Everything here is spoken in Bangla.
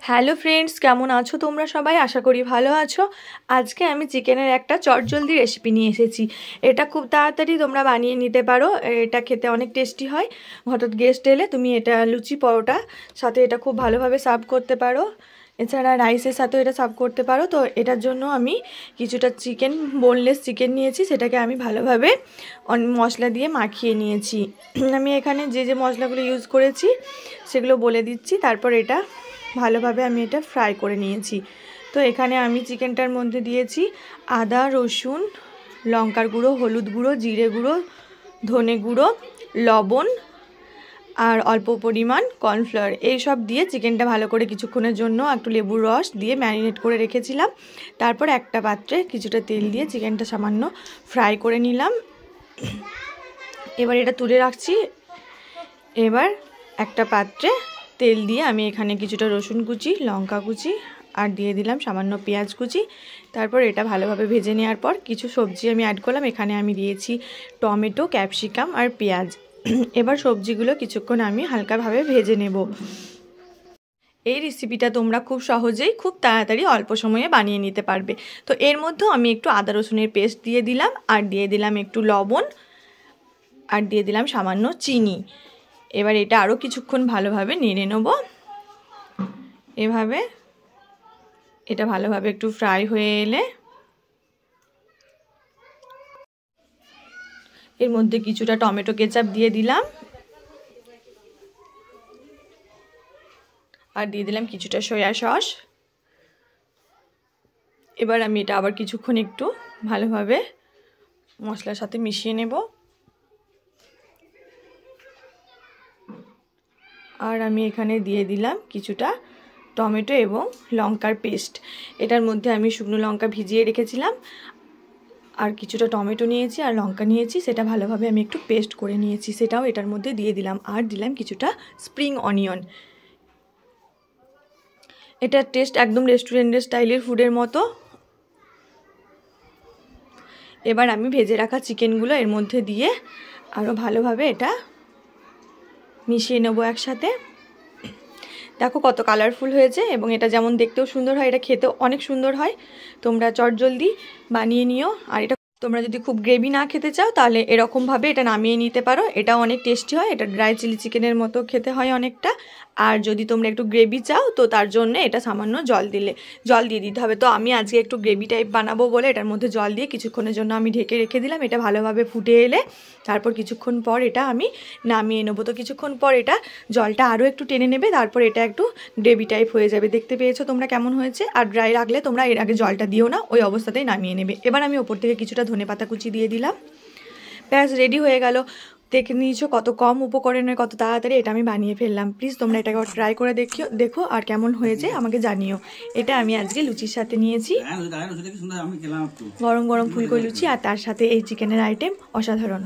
হ্যালো ফ্রেন্ডস, কেমন আছো তোমরা সবাই? আশা করি ভালো আছো। আজকে আমি চিকেনের একটা চটজলদি রেসিপি নিয়ে এসেছি। এটা খুব তাড়াতাড়ি তোমরা বানিয়ে নিতে পারো। এটা খেতে অনেক টেস্টি হয়। হঠাৎ গেস্ট এলে তুমি এটা লুচি পরোটা সাথে এটা খুব ভালোভাবে সার্ভ করতে পারো। এছাড়া রাইসের সাথেও এটা সার্ভ করতে পারো। তো এটার জন্য আমি কিছুটা বোনলেস চিকেন নিয়েছি। সেটাকে আমি ভালোভাবে মশলা দিয়ে মাখিয়ে নিয়েছি। আমি এখানে যে যে মশলাগুলো ইউজ করেছি সেগুলো বলে দিচ্ছি। তারপর এটা ভালোভাবে আমি এটা ফ্রাই করে নিয়েছি। তো এখানে আমি চিকেনটার মধ্যে দিয়েছি আদা, রসুন, লঙ্কার গুঁড়ো, হলুদ গুঁড়ো, জিরে গুঁড়ো, ধনে গুঁড়ো, লবণ আর অল্প পরিমাণ কর্নফ্লাওয়ার। এইসব দিয়ে চিকেনটা ভালো করে কিছুক্ষণের জন্য একটু লেবুর রস দিয়ে ম্যারিনেট করে রেখেছিলাম। তারপর একটা পাত্রে কিছুটা তেল দিয়ে চিকেনটা সামান্য ফ্রাই করে নিলাম। এবার এটা তুলে রাখছি। এবার একটা পাত্রে তেল দিয়ে আমি এখানে কিছুটা রসুন কুচি, লঙ্কা কুচি আর দিয়ে দিলাম সামান্য পেঁয়াজ কুচি। তারপর এটা ভালোভাবে ভেজে নেওয়ার পর কিছু সবজি আমি অ্যাড করলাম। এখানে আমি দিয়েছি টমেটো, ক্যাপসিকাম আর পেঁয়াজ। এবার সবজিগুলো কিছুক্ষণ আমি হালকাভাবে ভেজে নেব। এই রেসিপিটা তোমরা খুব সহজেই খুব তাড়াতাড়ি অল্প সময়ে বানিয়ে নিতে পারবে। তো এর মধ্যেও আমি একটু আদা রসুনের পেস্ট দিয়ে দিলাম আর দিয়ে দিলাম একটু লবণ আর দিয়ে দিলাম সামান্য চিনি। এবার এটা আরও কিছুক্ষণ ভালোভাবে নেড়ে নেব। এভাবে এটা ভালোভাবে একটু ফ্রাই হয়ে এলে এর মধ্যে কিছুটা টমেটো কেচাপ দিয়ে দিলাম আর দিয়ে দিলাম কিছুটা সয়া সস। এবার আমি এটা আবার কিছুক্ষণ একটু ভালোভাবে মশলার সাথে মিশিয়ে নেব। আর আমি এখানে দিয়ে দিলাম কিছুটা টমেটো এবং লঙ্কার পেস্ট। এটার মধ্যে আমি শুকনো লঙ্কা ভিজিয়ে রেখেছিলাম আর কিছুটা টমেটো নিয়েছি আর লঙ্কা নিয়েছি, সেটা ভালোভাবে আমি একটু পেস্ট করে নিয়েছি, সেটাও এটার মধ্যে দিয়ে দিলাম। আর দিলাম কিছুটা স্প্রিং অনিয়ন। এটার টেস্ট একদম রেস্টুরেন্টের স্টাইলের ফুডের মতো। এবার আমি ভেজে রাখা চিকেনগুলো এর মধ্যে দিয়ে আরও ভালোভাবে এটা মিশিয়ে নেবো একসাথে। দেখো কত কালারফুল হয়েছে এবং এটা যেমন দেখতেও সুন্দর হয়, এটা খেতেও অনেক সুন্দর হয়। তোমরা চটজলদি বানিয়ে নিও। আর এটা তোমরা যদি খুব গ্রেভি না খেতে চাও তাহলে এরকমভাবে এটা নামিয়ে নিতে পারো। এটা অনেক টেস্টি হয়। এটা ড্রাই চিলি চিকেনের মতো খেতে হয় অনেকটা। আর যদি তোমরা একটু গ্রেভি চাও তো তার জন্য এটা সামান্য জল দিয়ে দিতে হবে। তো আমি আজকে একটু গ্রেভি টাইপ বানাবো বলে এটার মধ্যে জল দিয়ে কিছুক্ষণের জন্য আমি ঢেকে রেখে দিলাম। এটা ভালোভাবে ফুটে এলে তারপর কিছুক্ষণ পর এটা আমি নামিয়ে নেবো। তো কিছুক্ষণ পর এটা জলটা আরও একটু টেনে নেবে, তারপর এটা একটু গ্রেভি টাইপ হয়ে যাবে। দেখতে পেয়েছো তোমরা কেমন হয়েছে? আর ড্রাই রাখলে তোমরা এর আগে জলটা দিও না, ওই অবস্থাতেই নামিয়ে নেবে। এবার আমি ওপর থেকে কিছুটা ধনেপাতা কুচি দিয়ে দিলাম। ব্যাস রেডি হয়ে গেল। দেখে নিয়েছো কত কম উপকরণে কত তাড়াতাড়ি এটা আমি বানিয়ে ফেললাম। প্লিজ তোমরা এটাকে ট্রাই করে দেখো আর কেমন হয়েছে আমাকে জানিও। এটা আমি আজকে লুচির সাথে নিয়েছি, গরম গরম ফুলকো লুচি আর তার সাথে এই চিকেনের আইটেম অসাধারণ।